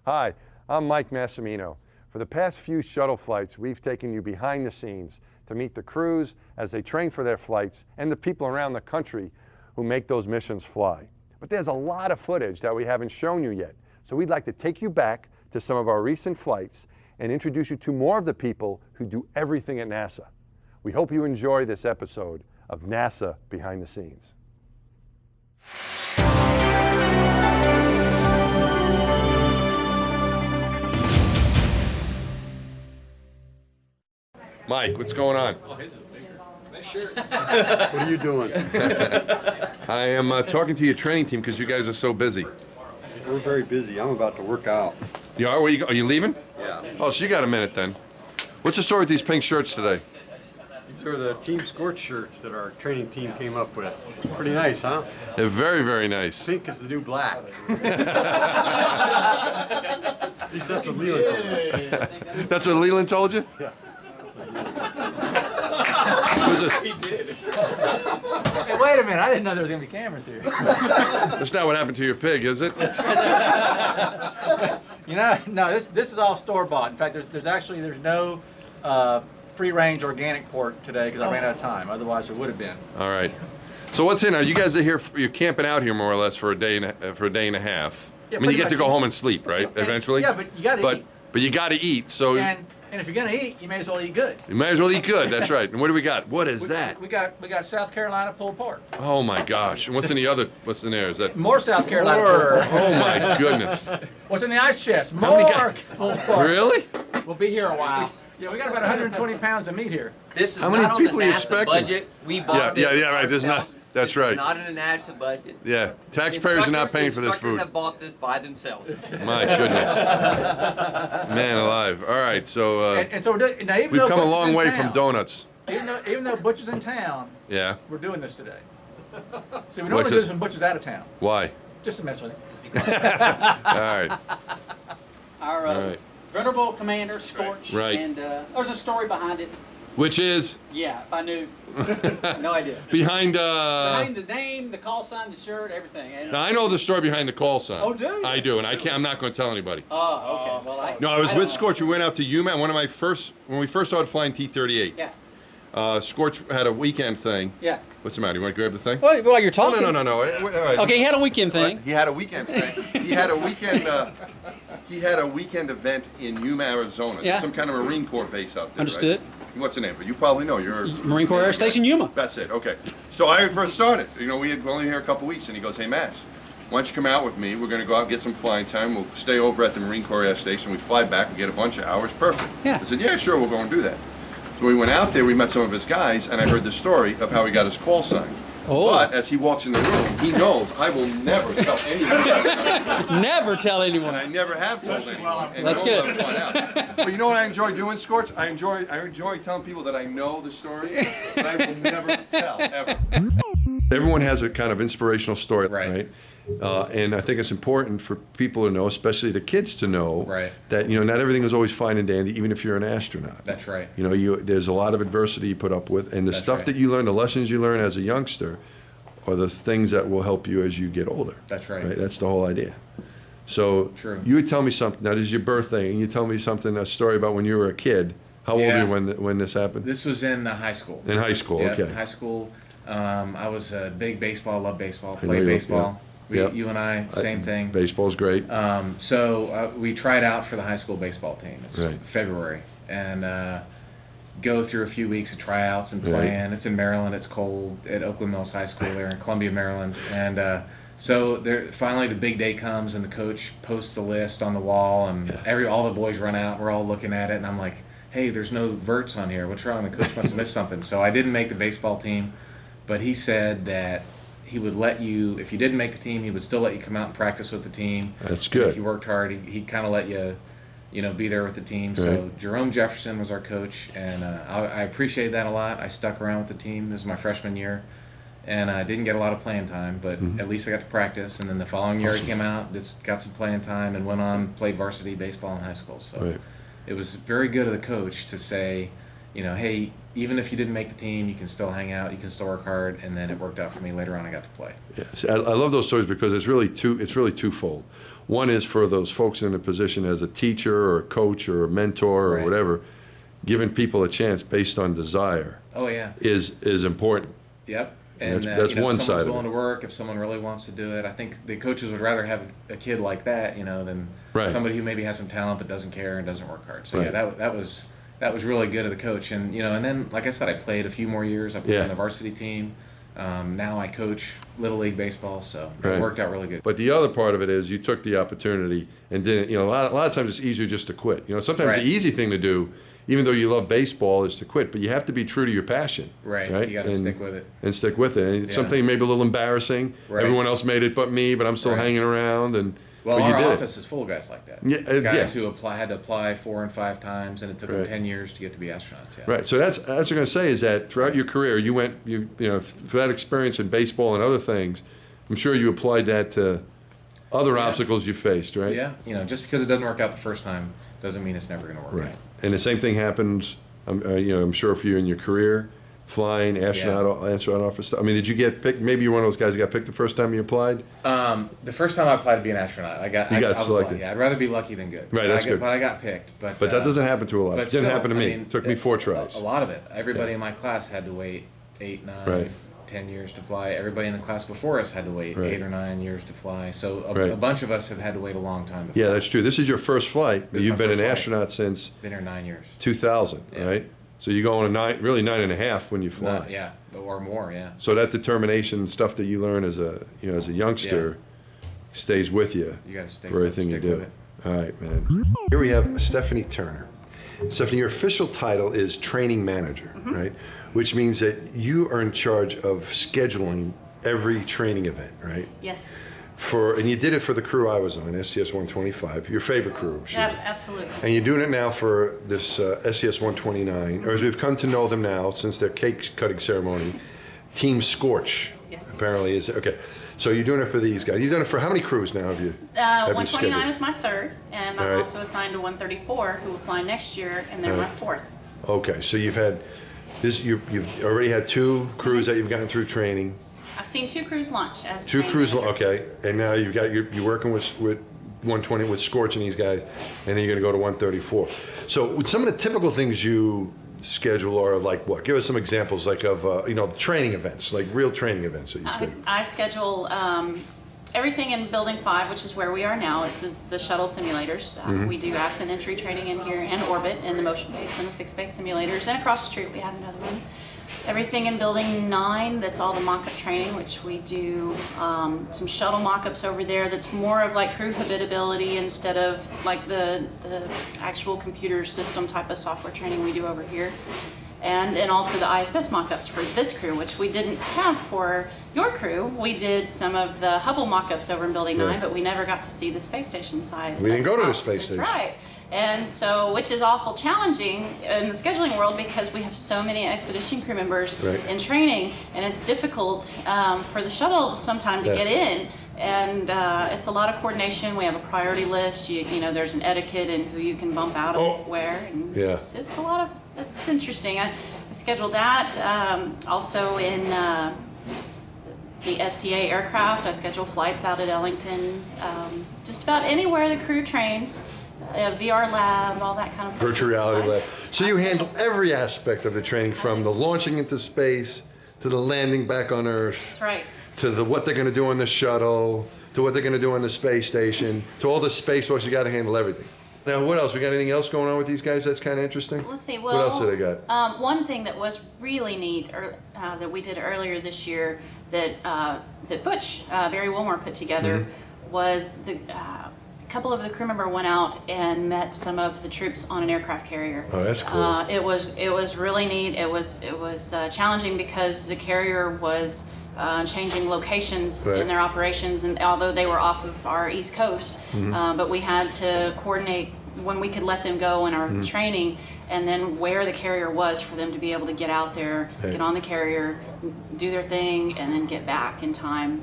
Hi, I'm Mike Massimino. For the past few shuttle flights, we've taken you behind the scenes to meet the crews as they train for their flights and the people around the country who make those missions fly. But there's a lot of footage that we haven't shown you yet, so we'd like to take you back to some of our recent flights and introduce you to more of the people who do everything at NASA. We hope you enjoy this episode of NASA Behind the Scenes. Mike, what's going on? Oh, his is bigger. Nice shirt. What are you doing? I am talking to your training team because you guys are so busy. We're very busy. I'm about to work out. You are? Where you go? Are you leaving? Yeah. Oh, so you got a minute then. What's the story with these pink shirts today? These are the Team Scorch shirts that our training team came up with. Pretty nice, huh? They're very, very nice. Pink is the new black. At least that's what Leland told me. That's what Leland told you? Yeah. Who's this? He did. Hey, wait a minute. I didn't know there was going to be cameras here. That's not what happened to your pig, is it? You know, no, this is all store-bought. In fact, there's no free-range organic pork today because I ran out of time. Otherwise, there would have been. All right. So what's here now? You guys are here. You're camping out here more or less for a day and a half. Yeah, I mean, you get pretty to go much. home and sleep, right? Eventually. Yeah, but you got to eat. But you got to eat. So And if you're going to eat, you may as well eat good. you might as well eat good. That's right. And what do we got? What is that? We got South Carolina pulled pork. Oh my gosh! And what's in the other? What's in there? Is that? More South Carolina pulled pork. Oh my goodness! What's in the ice chest? How many More guys- pulled pork. Really? We'll be here a while. Yeah, we got about 120 pounds of meat here. This is How many not on people the are you NASA expecting? budget. We bought Yeah, this right. This is not- ourselves. that's This right. is not in the NASA budget. Yeah. Taxpayers are not paying for this Instructors food. have bought this by themselves. My goodness. Man alive. All right. So And so we're doing, now even we've though come a Butch is long in way town, from donuts. Even though Butch is in town, Yeah. we're doing this today. See, we Which normally do is- this when Butch is out of town, Why? just to mess with him. All right. Our All right. venerable commander, Scorch. Right. And there's a story behind it. Which is Yeah, if I knew. No idea. behind. Behind the name, the call sign, the shirt, everything. And, Now I know the story behind the call sign. Oh, do you? I do, and I'm not going to tell anybody. oh, okay. Well, No, I was don't with know. Scorch. We went out to UMass. When we first started flying T-38. Yeah. Scorch had a weekend thing. Yeah. What's the matter? You want to grab the thing? Well, while you're Oh, talking. no. All right. Okay, he had a weekend thing. He had a weekend thing. He had a weekend. He had a weekend event in Yuma, Arizona. Yeah. Some kind of Marine Corps base out there. Understood. Right? What's the name? But you probably know. You're Marine Corps Air Station Yuma. That's it. Okay. So I first started. We had only here a couple weeks, and he goes, "Hey, Mass, why don't you come out with me? We're going to go out and get some flying time. We'll stay over at the Marine Corps Air Station. We fly back. We get a bunch of hours. Perfect." Yeah. I said, "Yeah, sure. We'll go and do that." So we went out there. We met some of his guys, and I heard the story of how he got his call sign. Oh. But as he walks in the room, he knows I will never tell anyone. Never tell anyone. And I never have told anyone. And That's no one good. will find out. But you know what I enjoy doing, Scorch? I enjoy telling people that I know the story, but I will never tell, ever. Everyone has a kind of inspirational story, right? And I think it's important for people to know, especially the kids to know, Right. that not everything is always fine and dandy, even if you're an astronaut. That's right. There's a lot of adversity you put up with, and the That's stuff right. that you learn, the lessons you learn as a youngster, are the things that will help you as you get older. That's right. That's the whole idea. So True. you would tell me something. Now, this is your birthday, and you tell me a story about when you were a kid. How old Yeah. were you when this happened? This was in high school. In high school, Yeah, okay. high school. I was a big baseball, loved baseball, know played you- baseball. yeah. You and I, same thing. Baseball's great. So we tried out for the high school baseball team. It's Right. February. And go through a few weeks of tryouts and playing. It's in Maryland. It's cold at Oakland Mills High School there in Columbia, Maryland. And so finally the big day comes and the coach posts a list on the wall and all the boys run out. We're all looking at it and I'm like, hey, there's no Virts on here. What's wrong? The coach must have missed something. So I didn't make the baseball team, but he said that he would let you, if you didn't make the team, he would still let you come out and practice with the team. That's And good. if you worked hard, he'd kind of let you, be there with the team. So Right. Jerome Jefferson was our coach, and I appreciate that a lot. I stuck around with the team. This is my freshman year, and I didn't get a lot of playing time, but at least I got to practice. And then the following year, I came out, just got some playing time, and went on played varsity baseball in high school. So Right. it was very good of the coach to say, hey, even if you didn't make the team, you can still hang out, you can still work hard, and then it worked out for me. Later on, I got to play. Yes, I love those stories because it's really twofold. One is for those folks in a position as a teacher or a coach or a mentor or Right. whatever, giving people a chance based on desire Oh yeah. is important. Yep. That's- And that's you know, one if side someone's of it. willing to work, if someone really wants to do it, I think the coaches would rather have a kid like that, you know, than Right. somebody who maybe has some talent but doesn't care and doesn't work hard. So Right. yeah, that was really good of the coach. And you know, and then like I said, I played a few more years. I played Yeah. on the varsity team. Now I coach Little League baseball, so Right. it worked out really good. But the other part of it is you took the opportunity and didn't, you know, a lot of times it's easier just to quit. You know, sometimes Right. the easy thing to do, even though you love baseball, is to quit, but you have to be true to your passion. Right. You got to And- stick with it. And stick with it. And it's Yeah. something maybe a little embarrassing. Right. Everyone else made it but me, but I'm still Right. hanging around. And Well, but you our did office is full of guys like that. Yeah, Guys yeah. who had to apply 4 and 5 times, and it took them Right. 10 years to get to be astronauts. Yeah. Right. So that's what I'm going to say is that throughout your career, you know, for that experience in baseball and other things, I'm sure you applied that to other Yeah. obstacles you faced, right? Yeah. You know, just because it doesn't work out the first time doesn't mean it's never going to work Right. out. And the same thing happens, you know, I'm sure for you in your career, flying, astronaut officer. I mean, did you get picked? Maybe you're one of those guys who got picked the first time you applied? The first time I applied to be an astronaut, I got was selected. lucky. I'd rather be lucky than good. Right, But that's I good. But I got picked. But But that doesn't happen to a lot. but It didn't still, happen to I me. mean, It took me 4 tries. A lot of it. Everybody Yeah. in my class had to wait 8, 9, Right. 10 years to fly. Everybody in the class before us had to wait Right. 8 or 9 years to fly. So Right. a bunch of us have had to wait a long time. To Yeah, fly. that's true. This is your first flight. This is You've my been an first flight. astronaut since Been here 9 years. 2000, Yeah. right? So you go on a really 9.5 when you fly. Yeah, or more. Yeah. So that determination stuff that you learn as a youngster stays with you You got to stick for with everything you stick with do. it. All right, man. Here we have Stephanie Turner. Stephanie, your official title is training manager, right? Which means that you are in charge of scheduling every training event, right? Yes, And you did it for the crew I was on, STS 125, your favorite crew, I'm sure. absolutely. And you're doing it now for this STS 129, or as we've come to know them now since their cake cutting ceremony, Team Scorch. Yes. Apparently is okay. So you're doing it for these guys. You've done it for how many crews now have you? have you 129 scheduled? is my third, and All I'm right. also assigned to 134, who will fly next year, and they're All my right. fourth. Okay, so you've had this. You've already had 2 crews that you've gotten through training. I've seen 2 crews launch as 2 training crews, manager. okay, and now you're working with 120 with Scorch and these guys, and then you're going to go to 134. So some of the typical things you schedule are like what? Give us some examples, like of training events, like real training events that you schedule. I schedule everything in Building 5, which is where we are now. This is the shuttle simulators. Mm-hmm. We do ascent entry training in here, and orbit, and the motion base and the fixed base simulators. And across the street, we have another one. Everything in Building 9, that's all the mock-up training, which we do some shuttle mock-ups over there that's more of like crew habitability instead of like the actual computer system type of software training we do over here. And then also the ISS mock-ups for this crew, which we didn't have for your crew. We did some of the Hubble mock-ups over in Building 9, Yeah. but we never got to see the space station side. We didn't of go to the house. space That's station. right. And so, which is awful challenging in the scheduling world because we have so many expedition crew members Right. in training, and it's difficult for the shuttle sometimes to Yeah. get in. And it's a lot of coordination. We have a priority list. You know, there's an etiquette and who you can bump out of Oh. where. And Yeah. it's a lot of, it's interesting. I scheduled that. Also in the STA aircraft, I schedule flights out at Ellington. Just about anywhere the crew trains. VR lab, all that kind of Virtual places. reality lab. So you I handle schedule- every aspect of the training, from the launching into space to the landing back on Earth, That's right. to what they're going to do on the shuttle, to what they're going to do on the space station, to all the spacewalks. You got to handle everything. Now, what else? We got anything else going on with these guys that's kind of interesting? Let's see. What else do they got? One thing that was really neat, that we did earlier this year, that Butch Barry Wilmore put together, Mm-hmm. was a couple of the crew member went out and met some of the troops on an aircraft carrier. Oh, that's cool. It was really neat. It was challenging because the carrier was changing locations Right. in their operations, and although they were off of our East Coast, Mm-hmm. but we had to coordinate when we could let them go in our Mm-hmm. training, and then where the carrier was for them to be able to get out there, Right. get on the carrier, do their thing, and then get back in time.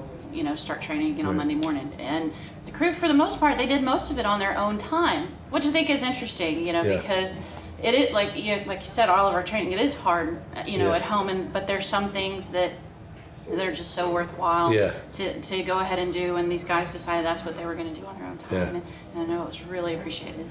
Start training again on Right. Monday morning. And the crew, for the most part, they did most of it on their own time, which I think is interesting. Yeah. Because it is like you said, all of our training, it is hard, Yeah. at home, but there's some things that they're just so worthwhile Yeah. to go ahead and do. And these guys decided that's what they were going to do on their own time. Yeah. And I know it was really appreciated.